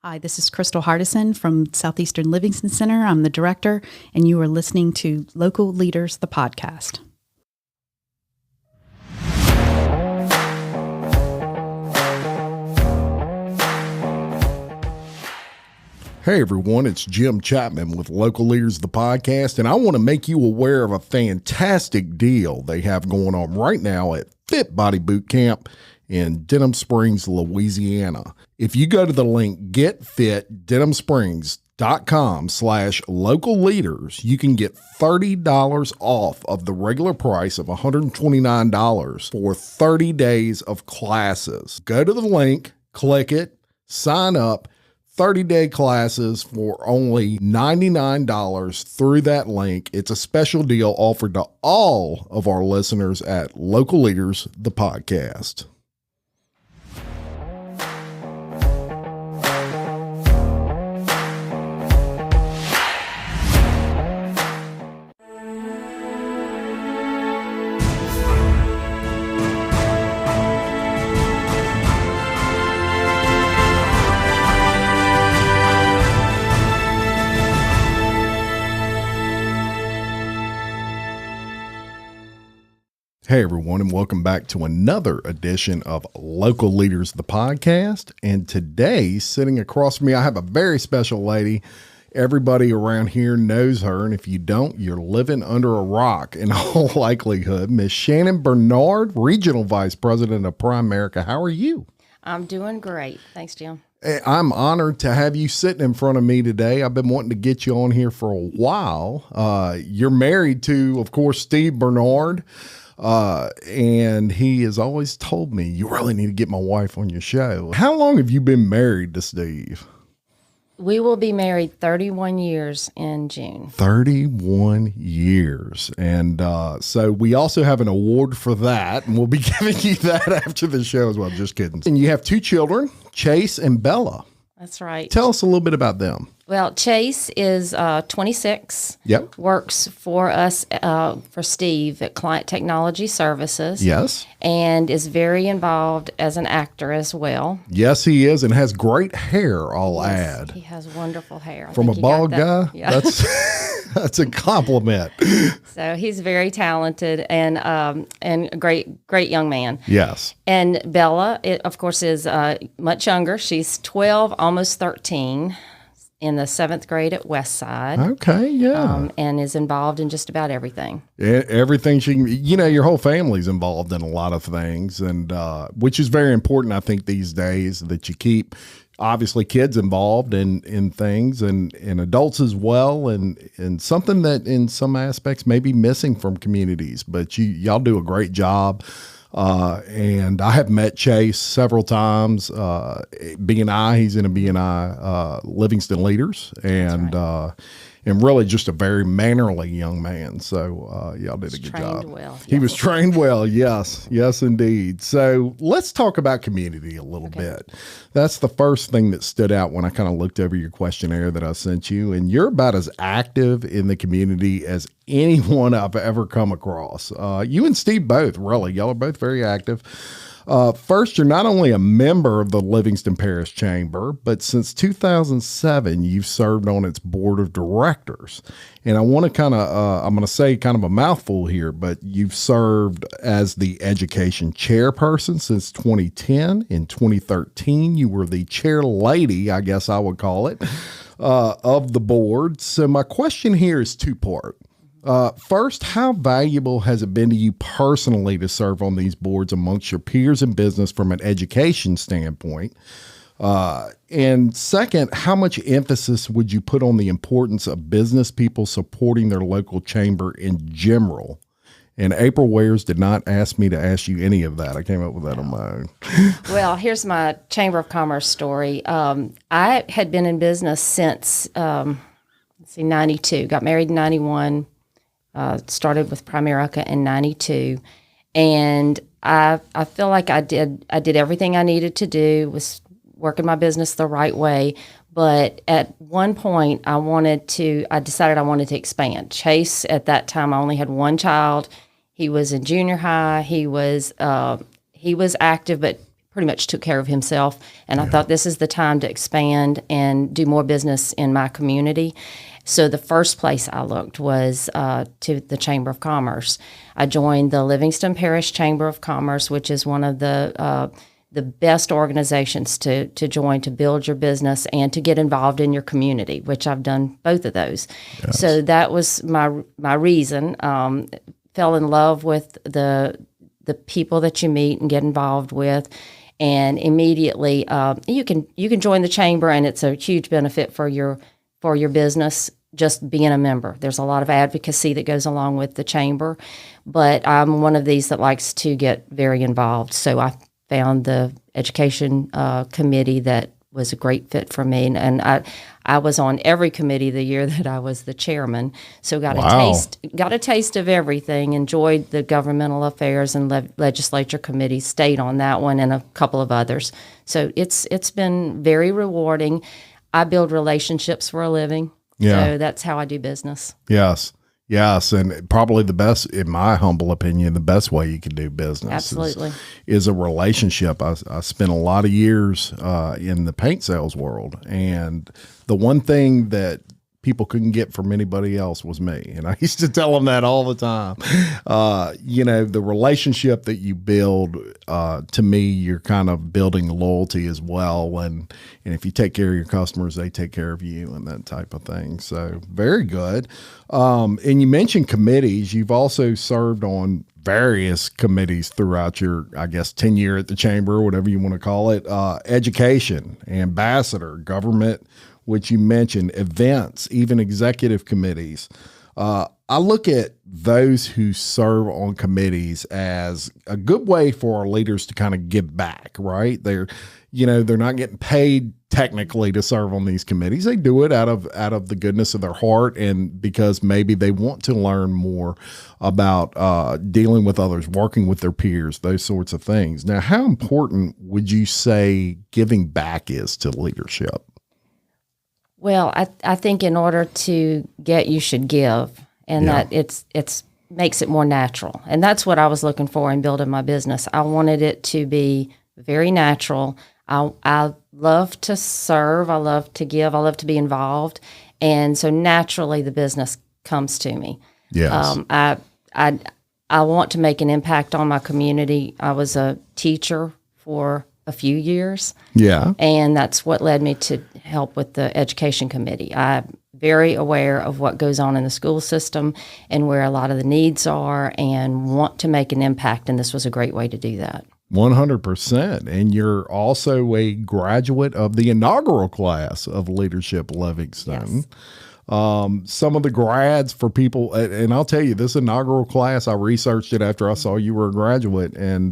Hi, this is Crystal Hardison from Southeastern Livingston Center. I'm the director, and you are listening to Local Leaders, the podcast. Hey everyone, it's Jim Chapman with Local Leaders, the podcast, and I want to make you aware of a fantastic deal they have going on right now at Fit Body Boot Camp in Denham Springs, Louisiana. If you go to the link getfitdenhamsprings.com/local leaders, you can get $30 off of the regular price of $129 for 30 days of classes. Go to the link, click it, sign up. 30-day classes for only $99 through that link. It's a special deal offered to all of our listeners at Local Leaders, the podcast. Hey everyone, and welcome back to another edition of Local Leaders, the podcast. And today, sitting across from me, I have a very special lady. Everybody around here knows her, and if you don't, you're living under a rock in all likelihood. Miss Shannon Bernard, Regional Vice President of Primerica. How are you? I'm doing great. Thanks, Jim. I'm honored to have you sitting in front of me today. I've been wanting to get you on here for a while. You're married to, of course, Steve Bernard. And he has always told me, you really need to get my wife on your show. How long have you been married to Steve? We will be married 31 years in June. 31 years. And so we also have an award for that, and we'll be giving you that after the show as well. Just kidding. And you have two children, Chase and Bella. That's right. Tell us a little bit about them. Well, Chase is 26. Yep. Works for us, for Steve at Client Technology Services. Yes. And is very involved as an actor as well. Yes, he is, and has great hair, I'll add. He has wonderful hair. From a bald guy? Yeah. That's a compliment. So he's very talented and a great young man. Yes. And Bella, of course, is much younger. She's 12, almost 13. In the 7th grade at Westside. Okay, yeah. And is involved in just about everything. Everything she can, your whole family's involved in a lot of things, and which is very important, I think, these days, that you keep, obviously, kids involved in things and adults as well, and something that in some aspects may be missing from communities, but y'all do a great job. And I have met Chase several times. B&I, he's in a B&I, Livingston Leaders, and right. And really just a very mannerly young man. So y'all did a good job. Well. He was trained well. Yes, indeed. So let's talk about community a little bit. That's the first thing that stood out when I kind of looked over your questionnaire that I sent you. And you're about as active in the community as anyone I've ever come across. You and Steve both, really. Y'all are both very active. First, you're not only a member of the Livingston Parish Chamber, but since 2007, you've served on its board of directors. And I want to I'm going to say kind of a mouthful here, but you've served as the education chairperson since 2010. In 2013, you were the chair lady, I guess I would call it, of the board. So my question here is two-part. First, how valuable has it been to you personally to serve on these boards amongst your peers in business from an education standpoint? And second, how much emphasis would you put on the importance of business people supporting their local chamber in general? And April Wares did not ask me to ask you any of that. I came up with that on my own. Well, here's my Chamber of Commerce story. I had been in business since, 92. Got married in 91. Started with Primerica in 92, and I feel like I did everything I needed to do, was working my business the right way. But at one point, I decided I wanted to expand. Chase, at that time, I only had one child. He was in junior high. He was active, but pretty much took care of himself. And I thought this is the time to expand and do more business in my community. So the first place I looked was to the Chamber of Commerce. I joined the Livingston Parish Chamber of Commerce, which is one of the best organizations to join to build your business and to get involved in your community, which I've done both of those. Yes. So that was my reason. Fell in love with the people that you meet and get involved with, and immediately you can join the chamber, and it's a huge benefit for your business just being a member. There's a lot of advocacy that goes along with the chamber, but I'm one of these that likes to get very involved. So I found the education committee that was a great fit for me, and I was on every committee the year that I was the chairman. So got a taste of everything. Enjoyed the governmental affairs and legislature committee. Stayed on that one and a couple of others. So it's been very rewarding. I build relationships for a living. Yeah. So that's how I do business. Yes. Yes, and probably the best, in my humble opinion, the best way you can do business absolutely is a relationship. I spent a lot of years in the paint sales world, and the one thing that people couldn't get from anybody else was me. And I used to tell them that all the time. The relationship that you build, to me, you're kind of building loyalty as well. And if you take care of your customers, they take care of you and that type of thing. So very good. And you mentioned committees. You've also served on various committees throughout your, I guess, tenure at the chamber, or whatever you want to call it. Education, ambassador, government, which you mentioned, events, even executive committees. I look at those who serve on committees as a good way for our leaders to kind of give back, right? They're not getting paid technically to serve on these committees. They do it out of the goodness of their heart, and because maybe they want to learn more about dealing with others, working with their peers, those sorts of things. Now, how important would you say giving back is to leadership? Well, I think in order to get, you should give, and that it's makes it more natural. And that's what I was looking for in building my business. I wanted it to be very natural. I love to serve. I love to give. I love to be involved. And so naturally the business comes to me. Yes. I want to make an impact on my community. I was a teacher for a few years. Yeah. And that's what led me to help with the education committee. I'm very aware of what goes on in the school system and where a lot of the needs are, and want to make an impact. And this was a great way to do that. 100%. And you're also a graduate of the inaugural class of Leadership Livingston. Yes. Some of the grads, for people, and I'll tell you, this inaugural class, I researched it after I saw you were a graduate, and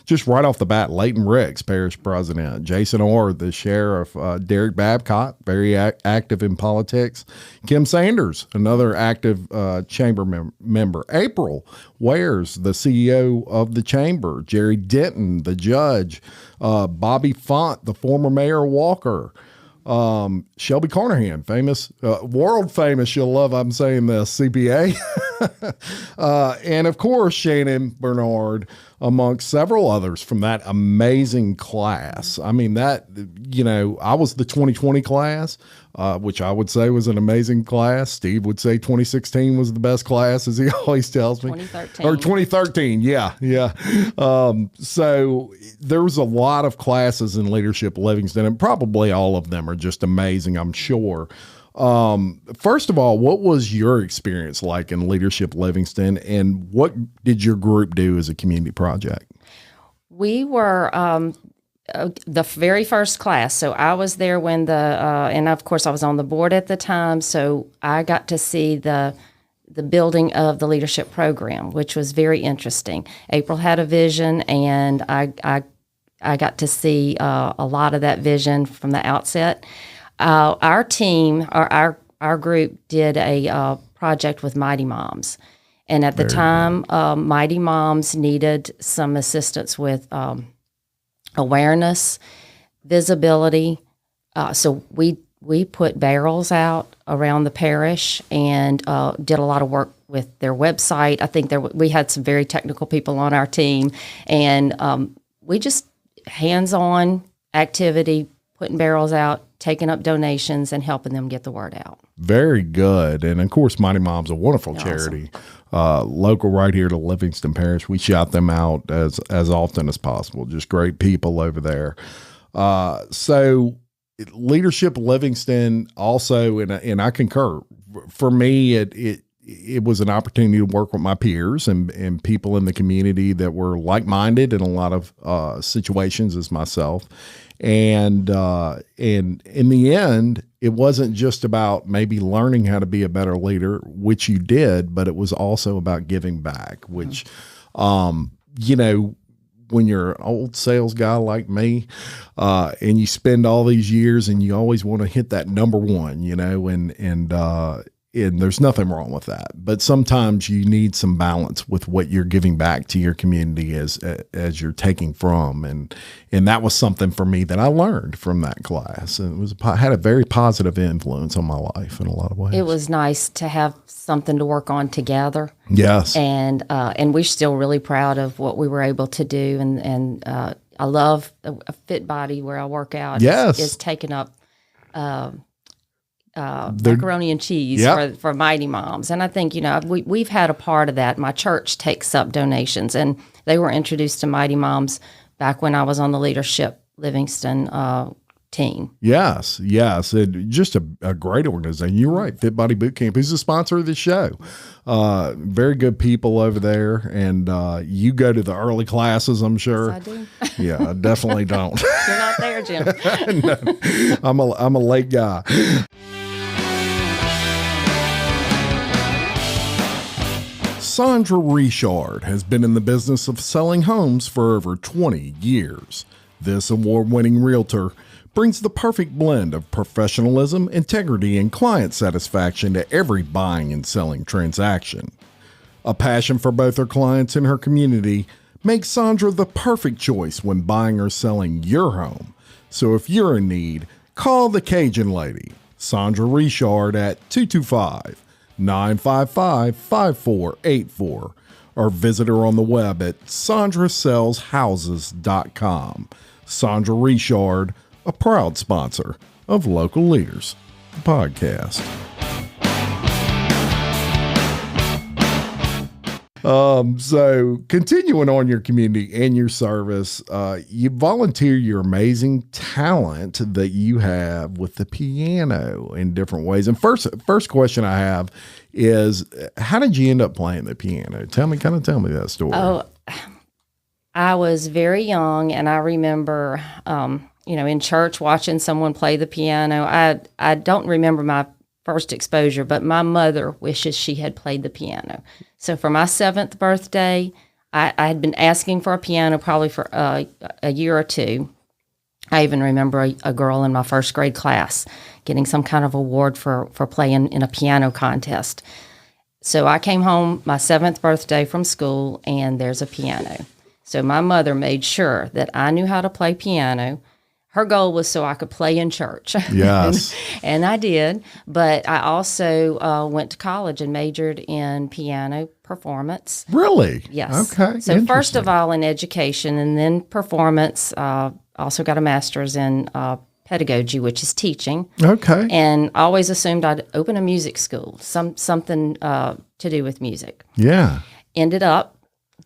just right off the bat, Leighton Ricks, parish president, Jason Orr, the sheriff, Derek Babcock, very active in politics, Kim Sanders, another active chamber member, April Wares, the CEO of the chamber, Jerry Denton, the judge, Bobby Font, the former mayor of Walker, Shelby Carnahan, famous, world famous, you'll love I'm saying this, CPA, and of course Shannon Bernard, amongst several others from that amazing class. I mean, that, I was the 2020 class, which I would say was an amazing class. Steve would say 2016 was the best class, as he always tells me. 2013. Or 2013, yeah. So there was a lot of classes in Leadership Livingston, and probably all of them are just amazing, I'm sure. First of all, what was your experience like in Leadership Livingston, and what did your group do as a community project? We were the very first class. So I was there when and of course I was on the board at the time, so I got to see the building of the leadership program, which was very interesting. April had a vision, and I got to see a lot of that vision from the outset. Our team, or our group, did a project with Mighty Moms, and at the time, Mighty Moms needed some assistance with awareness, visibility. So we put barrels out around the parish and did a lot of work with their website. I think we had some very technical people on our team, and we just hands-on activity, putting barrels out, taking up donations, and helping them get the word out. Very good. And of course, Mighty Mom's a wonderful charity, local right here to Livingston Parish. We shout them out as often as possible. Just great people over there. So Leadership Livingston also, and I concur, for me, it was an opportunity to work with my peers and people in the community that were like-minded in a lot of situations as myself. And in the end, it wasn't just about maybe learning how to be a better leader, which you did, but it was also about giving back, which, you know, when you're an old sales guy like me, and you spend all these years and you always want to hit that number one, you know, and there's nothing wrong with that, but sometimes you need some balance with what you're giving back to your community as you're taking from, and that was something for me that I learned from that class, and had a very positive influence on my life in a lot of ways. It was nice to have something to work on together. Yes, and we're still really proud of what we were able to do, and I love a fit body where I work out. Yes, is taking up. Macaroni and cheese for Mighty Moms. And I think, you know, we've had a part of that. My church takes up donations, and they were introduced to Mighty Moms back when I was on the Leadership Livingston team. Yes. And just a great organization. You're right. Fit Body Boot Camp is the sponsor of the show. Very good people over there. And you go to the early classes, I'm sure. Yes, I do. Yeah, I definitely don't. You're not there, Jim. No, I'm a late guy. Sandra Richard has been in the business of selling homes for over 20 years. This award-winning realtor brings the perfect blend of professionalism, integrity, and client satisfaction to every buying and selling transaction. A passion for both her clients and her community makes Sandra the perfect choice when buying or selling your home. So if you're in need, call the Cajun Lady, Sandra Richard, at 225-955-5484, or visit her on the web at sandrasellshouses.com. Sandra Richard, a proud sponsor of Local Leaders, the podcast. So continuing on your community and your service, you volunteer your amazing talent that you have with the piano in different ways. And first question I have is, how did you end up playing the piano? Tell me that story. Oh, I was very young, and I remember, in church watching someone play the piano. I don't remember my first exposure, but my mother wishes she had played the piano. So for my 7th birthday, I had been asking for a piano probably for a year or two. I even remember a girl in my first grade class getting some kind of award for playing in a piano contest. So I came home my 7th birthday from school, and there's a piano. So my mother made sure that I knew how to play piano. Her goal was so I could play in church. Yes. and I did. But I also went to college and majored in piano performance. Really? Yes. Okay. So first of all in education, and then performance. Also got a master's in pedagogy, which is teaching. Okay. And I always assumed I'd open a music school, something to do with music. Yeah. Ended up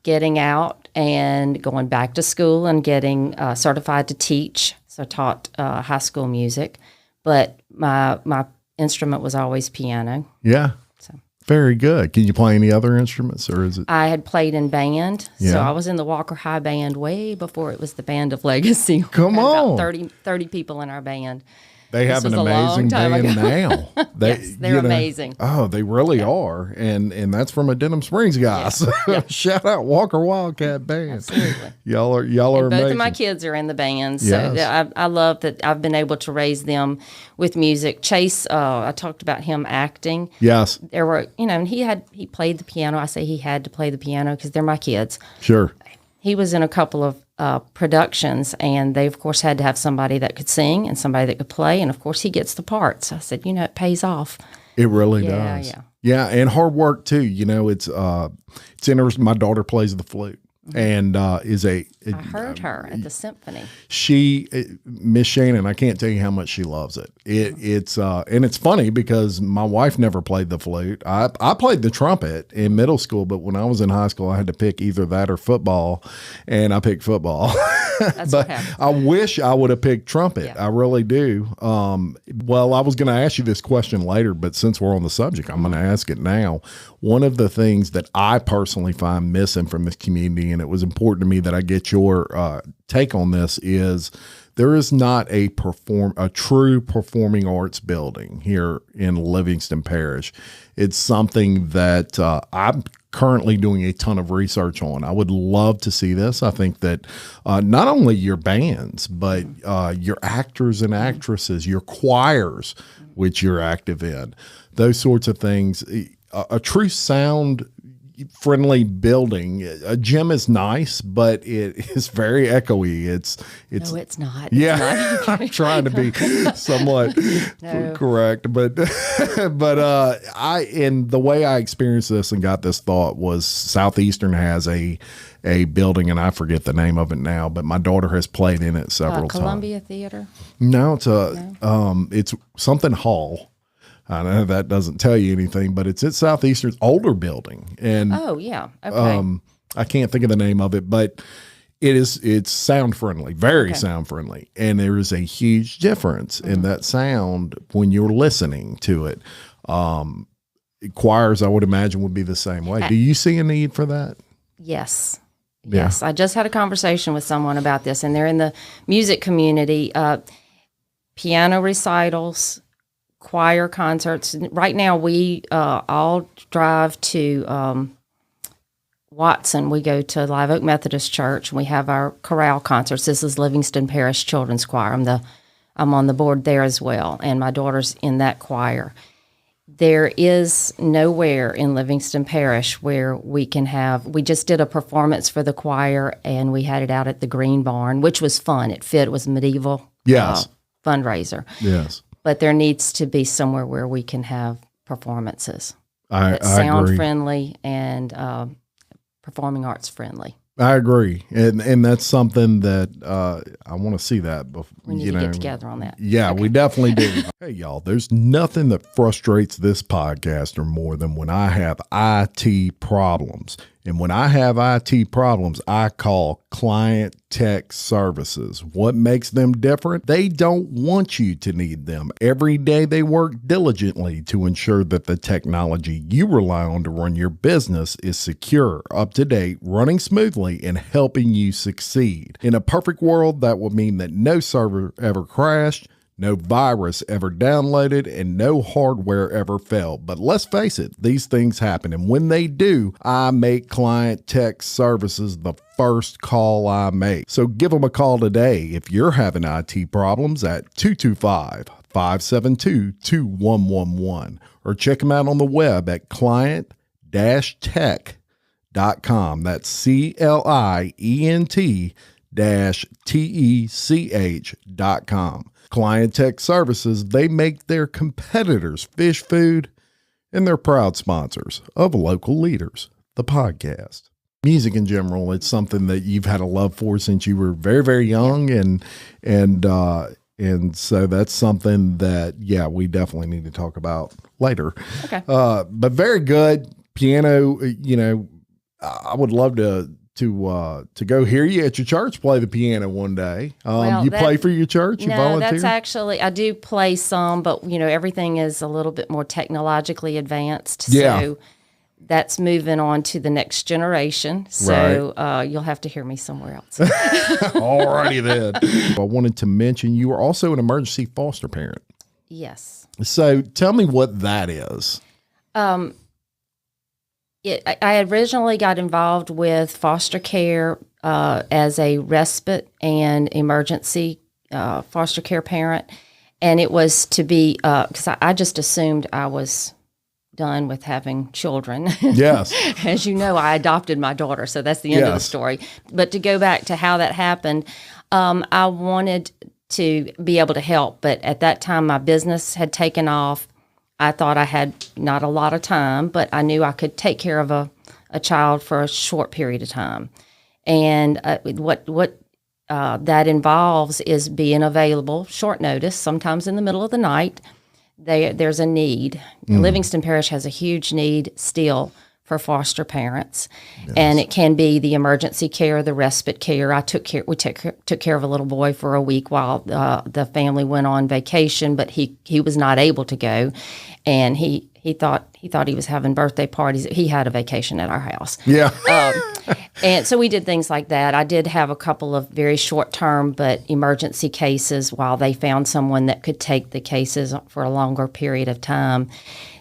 getting out and going back to school and getting certified to teach. So I taught high school music, but my instrument was always piano. Yeah. So very good. Can you play any other instruments, or is it? I had played in band. Yeah. So I was in the Walker High Band way before it was the Band of Legacy. Come on. About 30 people in our band. They have an amazing band now. Yes, they're amazing. Oh, they really are. And that's from a Denham Springs guy. So shout out Walker Wildcat Band. Absolutely. Y'all are both amazing. of my kids are in the band. So Yes. I love that I've been able to raise them with music. Chase, I talked about him acting. Yes. There were, and he played the piano. I say he had to play the piano because they're my kids. Sure. He was in a couple of productions, and they, of course, had to have somebody that could sing and somebody that could play, and, of course, he gets the parts. I said, it pays off. It really does. Yeah. Yeah, and hard work, too. It's interesting. My daughter plays the flute. and is I heard her at the symphony. Miss Shannon, I can't tell you how much she loves it. It's and it's funny because my wife never played the flute. I played the trumpet in middle school, but when I was in high school, I had to pick either that or football, and I picked football. That's But what happened. I wish I would have picked trumpet. Yeah. I really do. Well, I was going to ask you this question later, but since we're on the subject, I'm going to ask it now. One of the things that I personally find missing from this community, and it was important to me that I get your take on this, is there is not a true performing arts building here in Livingston Parish. It's something that I'm currently doing a ton of research on. I would love to see this. I think that not only your bands, but your actors and actresses, your choirs, which you're active in, those sorts of things, a true sound friendly building. A gym is nice, but it is very echoey. It's No, it's not. yeah. It's not. I'm trying to be somewhat correct, but and the way I experienced this and got this thought was Southeastern has a building, and I forget the name of it now, but my daughter has played in it several times. Columbia Theater? No, it's something hall. I know that doesn't tell you anything, but it's at Southeastern's older building, and Oh, yeah. Okay. I can't think of the name of it, but it's sound friendly, very sound friendly, and there is a huge difference in that sound when you're listening to it. Choirs, I would imagine, would be the same way. Do you see a need for that? Yes. Yeah. Yes. I just had a conversation with someone about this, and they're in the music community. Piano recitals, choir concerts. Right now, we all drive to Watson. We go to Live Oak Methodist Church, and we have our chorale concerts. This is Livingston Parish Children's Choir. I'm on the board there as well, and my daughter's in that choir. There is nowhere in Livingston Parish where we can have. We just did a performance for the choir, and we had it out at the Green Barn, which was fun. It fit. It was a medieval fundraiser. Yes. But there needs to be somewhere where we can have performances I sound agree. friendly and performing arts friendly. I agree, and that's something that I want to see that. We need to get together on that. Yeah, we definitely do. Hey, y'all, there's nothing that frustrates this podcaster more than when I have IT problems. And when I have IT problems, I call Client Tech Services. What makes them different? They don't want you to need them. Every day they work diligently to ensure that the technology you rely on to run your business is secure, up to date, running smoothly, and helping you succeed. In a perfect world, that would mean that no server ever crashed, no virus ever downloaded, and no hardware ever failed. But let's face it, these things happen. And when they do, I make Client Tech Services the first call I make. So give them a call today if you're having IT problems at 225-572-2111. Or check them out on the web at client-tech.com. That's client-tech.com. Client Tech Services, they make their competitors fish food, and they're proud sponsors of Local Leaders, the podcast. Music in general, it's something that you've had a love for since you were very, very young, and so that's something that, we definitely need to talk about later. Okay. But very good. Piano, I would love to go hear you at your church play the piano one day. You play for your church? You volunteer? That's actually, I do play some, but everything is a little bit more technologically advanced. Yeah. So that's moving on to the next generation. So you'll have to hear me somewhere else. Alrighty then. I wanted to mention you are also an emergency foster parent. Yes. So tell me what that is. I originally got involved with foster care as a respite and emergency foster care parent, and it was to be because I just assumed I was done with having children. Yes. As you know, I adopted my daughter, so that's the end of the story. But to go back to how that happened, I wanted to be able to help, but at that time my business had taken off. I thought I had not a lot of time, but I knew I could take care of a child for a short period of time. And what that involves is being available short notice, sometimes in the middle of the night. There's a need. Livingston Parish has a huge need still for foster parents, and it can be the emergency care, the respite care. We took care of a little boy for a week while the family went on vacation, but he was not able to go, and he thought he was having birthday parties. He had a vacation at our house. Yeah. And so we did things like that. I did have a couple of very short-term but emergency cases while they found someone that could take the cases for a longer period of time.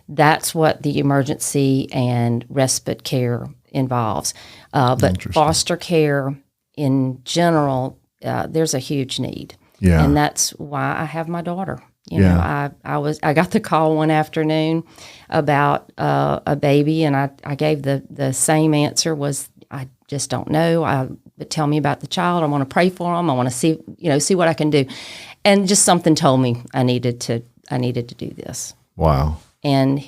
That's what the emergency and respite care involves. But foster care in general, there's a huge need. Yeah. And that's why I have my daughter. You know, I got the call one afternoon about a baby, and I gave the same answer, was I just don't know. But tell me about the child. I want to pray for them. I want to see what I can do. And just something told me I needed to do this. Wow. And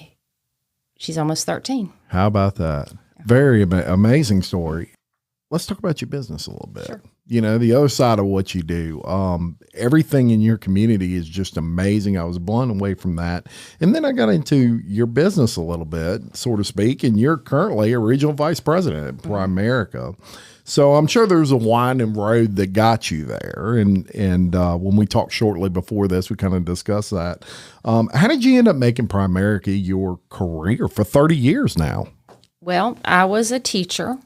she's almost 13. How about that? Very amazing story. Let's talk about your business a little bit. Sure. You know, the other side of what you do. Everything in your community is just amazing. I was blown away from that. And then I got into your business a little bit, so to speak, and you're currently a regional vice president at Primerica. So I'm sure there's a winding road that got you there. And when we talked shortly before this, we kind of discussed that. How did you end up making Primerica your career for 30 years now? Well, I was a teacher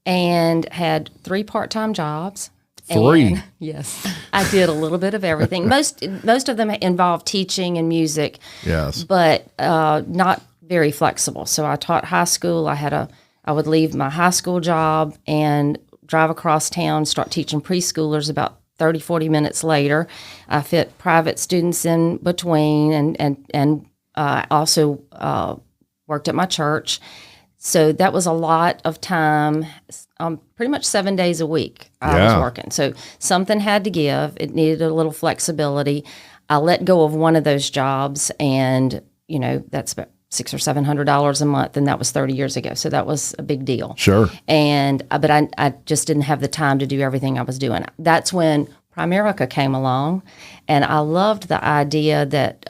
and had 3 part-time jobs. 3? And, yes. I did a little bit of everything. Most of them involved teaching and music. Yes. But not very flexible. So I taught high school. I would leave my high school job and drive across town, start teaching preschoolers about 30, 40 minutes later. I fit private students in between and also worked at my church. So that was a lot of time, pretty much 7 days a week I was working. So something had to give. It needed a little flexibility. I let go of one of those jobs, and, that's about $600 or $700 a month, and that was 30 years ago. So that was a big deal. Sure. And but I just didn't have the time to do everything I was doing. That's when Primerica came along, and I loved the idea that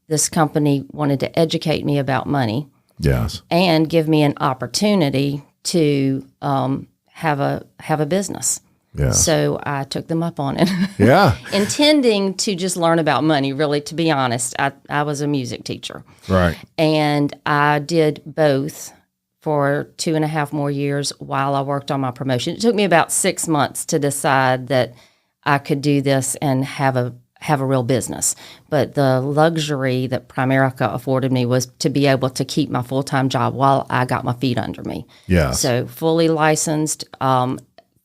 this company wanted to educate me about money. Yes. And give me an opportunity to have a business. Yeah. So I took them up on it. Yeah. Intending to just learn about money, really, to be honest. I was a music teacher. Right. And I did both for 2.5 more years while I worked on my promotion. It took me about 6 months to decide that I could do this and have a real business. But the luxury that Primerica afforded me was to be able to keep my full-time job while I got my feet under me. Yes. So fully licensed,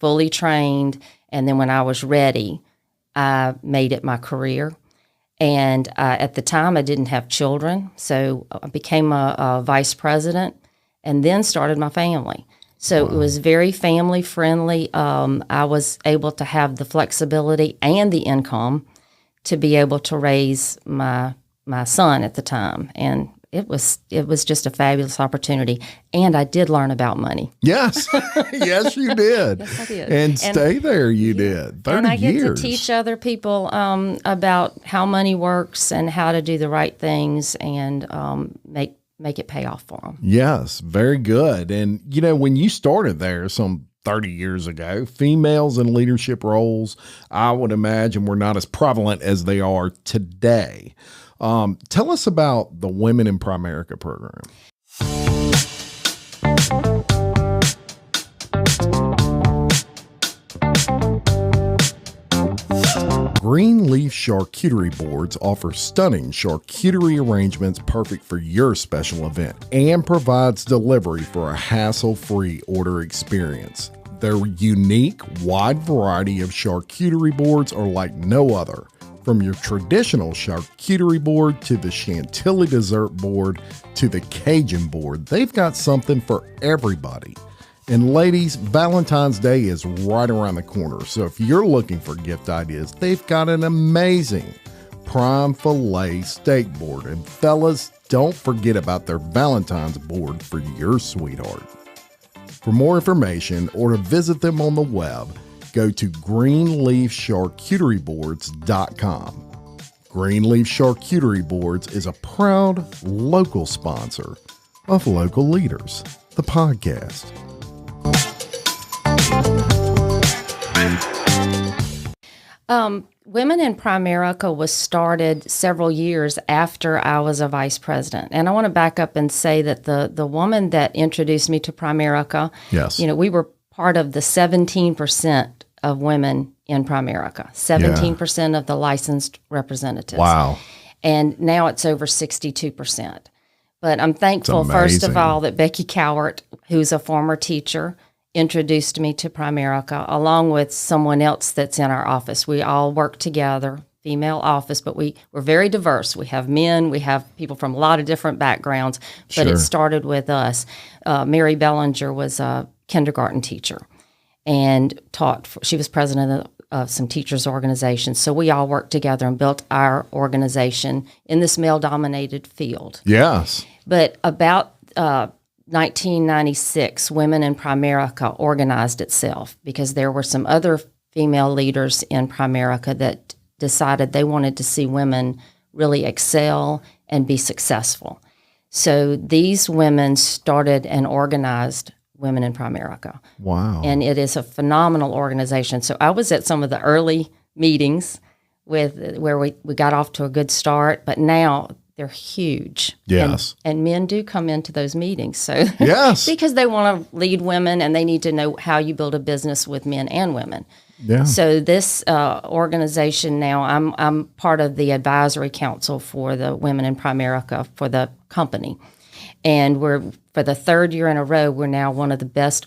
fully trained, and then when I was ready, I made it my career. And at the time, I didn't have children, so I became a vice president and then started my family. So It was very family-friendly. I was able to have the flexibility and the income to be able to raise my son at the time. And it was just a fabulous opportunity. And I did learn about money. Yes. Yes, you did. Yes, I did. And stay there, you did. 30 and I get years. to teach other people about how money works and how to do the right things and make it pay off for them. Yes, very good. And, when you started there some 30 years ago, females in leadership roles, I would imagine, were not as prevalent as they are today. Tell us about the Women in Primerica program. Greenleaf charcuterie boards offer stunning charcuterie arrangements perfect for your special event and provides delivery for a hassle-free order experience. Their unique, wide variety of charcuterie boards are like no other. From your traditional charcuterie board to the Chantilly dessert board to the Cajun board, they've got something for everybody. And ladies, Valentine's Day is right around the corner, so if you're looking for gift ideas, they've got an amazing prime filet steak board. And fellas, don't forget about their Valentine's board for your sweetheart. For more information or to visit them on the web, go to greenleafcharcuterieboards.com. Greenleaf Charcuterie Boards is a proud local sponsor of Local Leaders, the podcast. Women in Primerica was started several years after I was a vice president. And I want to back up and say that the woman that introduced me to Primerica, Yes. we were part of the 17% of women in Primerica, 17% of the licensed representatives. Wow. And now it's over 62%. But I'm thankful, first of amazing. all, that Becky Cowart, who's a former teacher, introduced me to Primerica, along with someone else that's in our office. We all work together, female office, but we're very diverse. We have men, we have people from a lot of different backgrounds, but Sure. it started with us. Mary Bellinger was a kindergarten teacher and she was president of some teachers' organizations. So we all worked together and built our organization in this male-dominated field. Yes. But about 1996, Women in Primerica organized itself because there were some other female leaders in Primerica that decided they wanted to see women really excel and be successful. So these women started and organized Women in Primerica. Wow. And it is a phenomenal organization. So I was at some of the early meetings where we got off to a good start, but now they're huge. Yes. And men do come into those meetings. So Yes. because they want to lead women and they need to know how you build a business with men and women. Yeah. So this organization now, I'm part of the advisory council for the Women in Primerica for the company. And we're, for the third year in a row, we're now one of the best,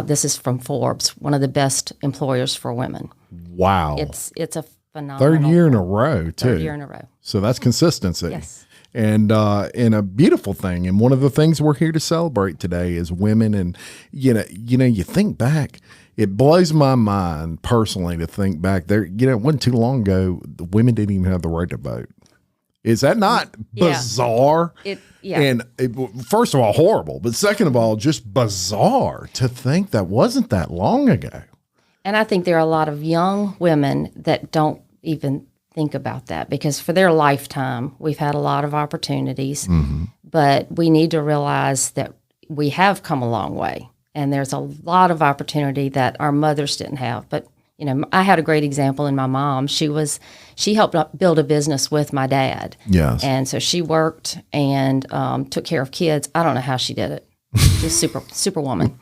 this is from Forbes, one of the best employers for women. Wow. It's a phenomenal. Third year in a row, too. Third year in a row. So that's consistency. Yes. And a beautiful thing. And one of the things we're here to celebrate today is women. And, you think back, it blows my mind personally to think back there. It wasn't too long ago, the women didn't even have the right to vote. Is that not bizarre? Yeah. And first of all, horrible. But second of all, just bizarre to think that wasn't that long ago. And I think there are a lot of young women that don't even think about that because for their lifetime, we've had a lot of opportunities, but we need to realize that we have come a long way. And there's a lot of opportunity that our mothers didn't have. But, I had a great example in my mom. She helped build a business with my dad. Yes. And so she worked and took care of kids. I don't know how she did it. She's super woman.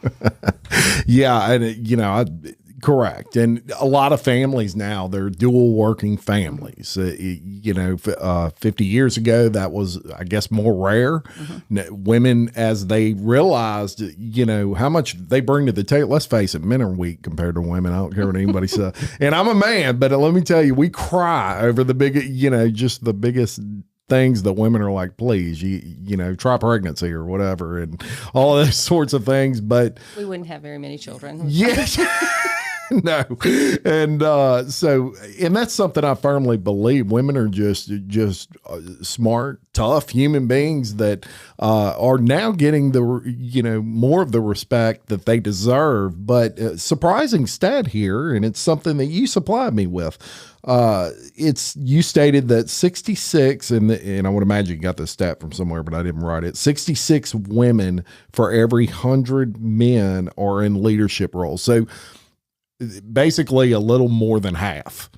Yeah. And, correct. And a lot of families now, they're dual working families. 50 years ago, that was, I guess, more rare. Women, as they realized, how much they bring to the table. Let's face it, men are weak compared to women. I don't care what anybody says. And I'm a man, but let me tell you, we cry over the big, just the biggest things that women are like, please, try pregnancy or whatever and all of those sorts of things. But We wouldn't have very many children. yes. No. And and that's something I firmly believe. Women are just smart, tough human beings that are now getting more of the respect that they deserve. But surprising stat here, and it's something that you supplied me with. You stated that 66, and I would imagine you got this stat from somewhere, but I didn't write it. 66 women for every 100 men are in leadership roles. So basically a little more than half,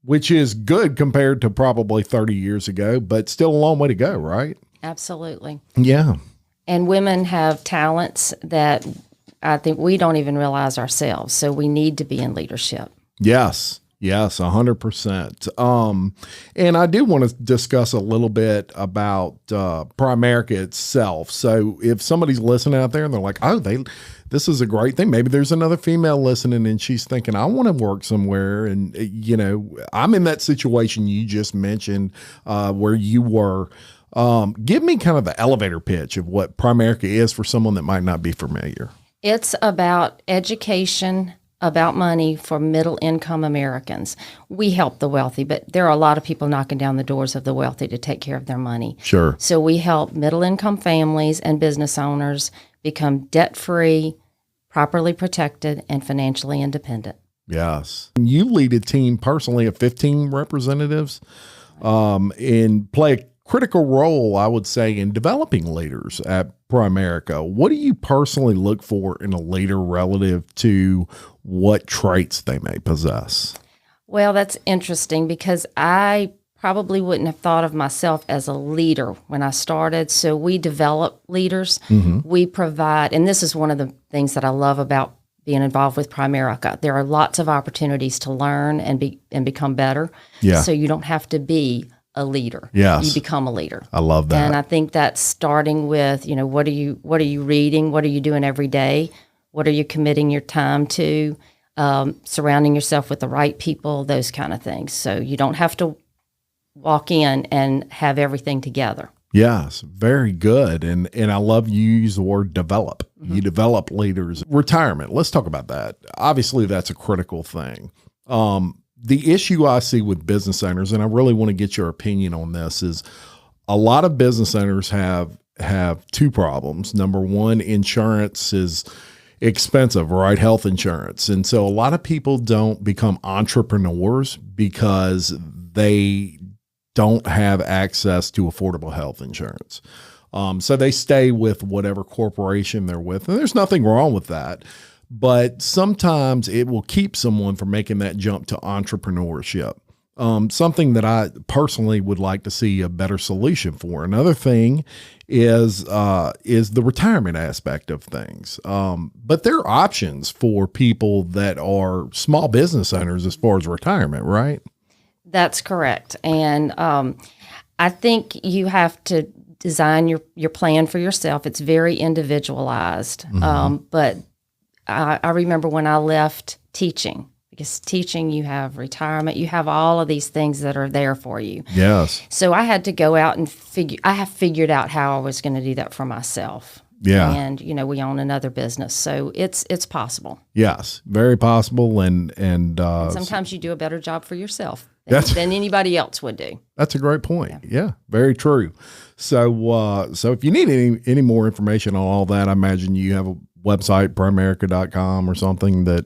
which is good compared to probably 30 years ago, but still a long way to go, right? Absolutely. Yeah. And women have talents that I think we don't even realize ourselves. So we need to be in leadership. Yes. Yes, 100%. And I do want to discuss a little bit about Primerica itself. So if somebody's listening out there and they're like, this is a great thing. Maybe there's another female listening and she's thinking, I want to work somewhere. And, I'm in that situation you just mentioned where you were. Give me kind of the elevator pitch of what Primerica is for someone that might not be familiar. It's about education, about money for middle-income Americans. We help the wealthy, but there are a lot of people knocking down the doors of the wealthy to take care of their money. Sure. So we help middle-income families and business owners become debt-free, properly protected, and financially independent. Yes. You lead a team personally of 15 representatives and play a critical role, I would say, in developing leaders at Primerica. What do you personally look for in a leader relative to what traits they may possess? Well, that's interesting because I probably wouldn't have thought of myself as a leader when I started. So we develop leaders. We provide, and this is one of the things that I love about being involved with Primerica. There are lots of opportunities to learn and become better. Yeah. So you don't have to be a leader. Yes. You become a leader. I love that. And I think that's starting with, what are you reading? What are you doing every day? What are you committing your time to? Surrounding yourself with the right people, those kind of things. So you don't have to walk in and have everything together. Yes, very good. And I love you use the word develop. You develop leaders. Retirement, let's talk about that. Obviously, that's a critical thing. The issue I see with business owners, and I really want to get your opinion on this, is a lot of business owners have two problems. Number one, insurance is expensive, right? Health insurance. And so a lot of people don't become entrepreneurs because they don't have access to affordable health insurance. So they stay with whatever corporation they're with. And there's nothing wrong with that. But sometimes it will keep someone from making that jump to entrepreneurship. Something that I personally would like to see a better solution for. Another thing is the retirement aspect of things. But there are options for people that are small business owners as far as retirement, right? That's correct. And I think you have to design your plan for yourself. It's very individualized. But I remember when I left teaching, because teaching, you have retirement, you have all of these things that are there for you. Yes. So I had to go out and I have figured out how I was going to do that for myself. Yeah. And, we own another business. So it's possible. Yes, very possible. And sometimes you do a better job for yourself than anybody else would do. That's a great point. Yeah, very true. So if you need any more information on all that, I imagine you have a website, primerica.com or something that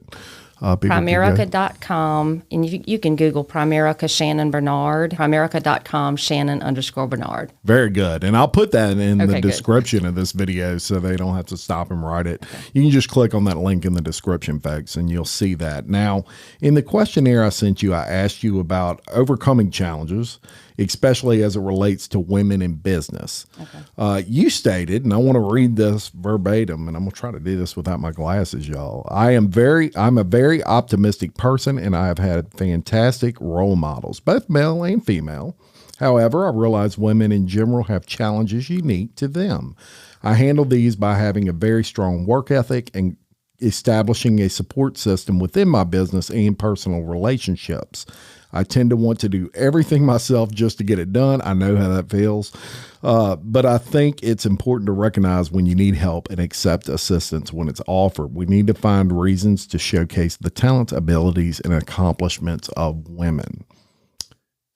Primerica.com, and you can Google Primerica Shannon Bernard, Primerica.com Shannon_Bernard. Very good. And I'll put that in the description of this video so they don't have to stop and write it. Okay. You can just click on that link in the description, folks, and you'll see that. Now, in the questionnaire I sent you, I asked you about overcoming challenges, especially as it relates to women in business. Okay. You stated, and I want to read this verbatim, and I'm going to try to do this without my glasses, y'all. I'm a very optimistic person, and I have had fantastic role models, both male and female. However, I realize women in general have challenges unique to them. I handle these by having a very strong work ethic and establishing a support system within my business and personal relationships. I tend to want to do everything myself just to get it done. I know how that feels. But I think it's important to recognize when you need help and accept assistance when it's offered. We need to find reasons to showcase the talents, abilities, and accomplishments of women.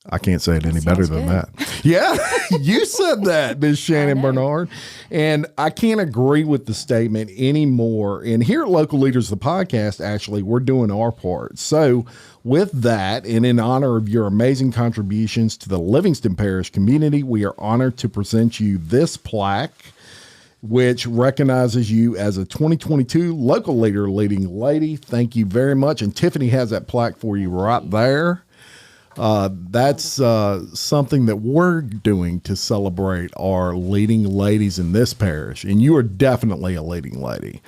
I can't say it any better than that. Yeah, you said that, Ms. Shannon Bernard. And I can't agree with the statement anymore. And here at Local Leaders, the podcast, actually, we're doing our part. So with that, and in honor of your amazing contributions to the Livingston Parish community, we are honored to present you this plaque, which recognizes you as a 2022 Local Leader Leading Lady. Thank you very much. And Tiffany has that plaque for you right there. That's something that we're doing to celebrate our leading ladies in this parish. And you are definitely a leading lady.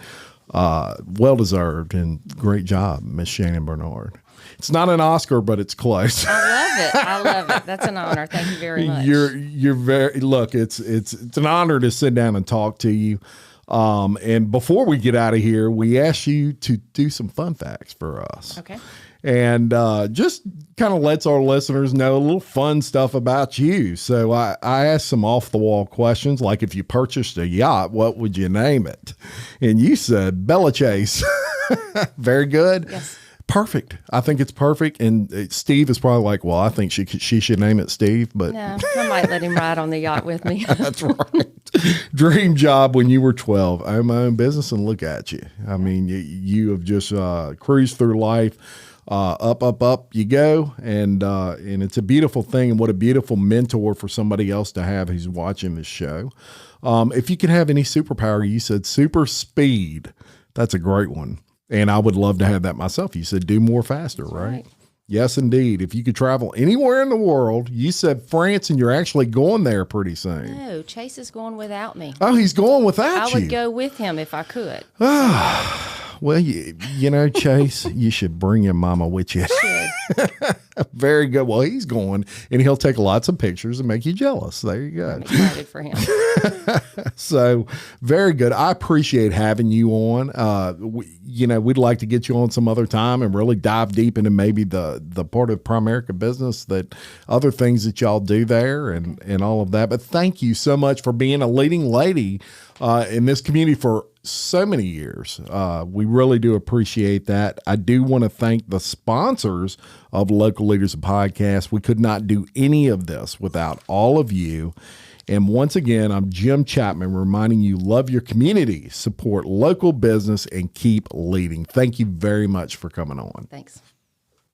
Well-deserved and great job, Miss Shannon Bernard. It's not an Oscar, but it's close. I love it. That's an honor. Thank you very much. You're very, look, it's an honor to sit down and talk to you. And before we get out of here, we ask you to do some fun facts for us. Okay. And just kind of lets our listeners know a little fun stuff about you. So I asked some off-the-wall questions, like if you purchased a yacht, what would you name it? And you said Bella Chase. Very good. Yes. Perfect. I think it's perfect. And Steve is probably like, well, I think she should name it Steve, but No, I might let him ride on the yacht with me. that's right. Dream job when you were 12. I own my own business and look at you. I mean, you have just cruised through life. Up you go. And it's a beautiful thing. And what a beautiful mentor for somebody else to have who's watching this show. If you could have any superpower, you said super speed. That's a great one. And I would love to have that myself. You said do more faster, right? Yes, indeed. If you could travel anywhere in the world, you said France, and you're actually going there pretty soon. No, Chase is going without me. Oh, he's going without I you. would go with him if I could. Well, you know, Chase, you should bring your mama with you. Very good. Well, he's going, and he'll take lots of pictures and make you jealous. There you go. I'm excited for him. So very good. I appreciate having you on. We'd like to get you on some other time and really dive deep into maybe the part of Primerica business, that other things that y'all do there and all of that. But thank you so much for being a leading lady in this community for so many years. We really do appreciate that. I do want to thank the sponsors of Local Leaders of Podcast. We could not do any of this without all of you. And once again, I'm Jim Chapman reminding you, love your community, support local business, and keep leading. Thank you very much for coming on. Thanks.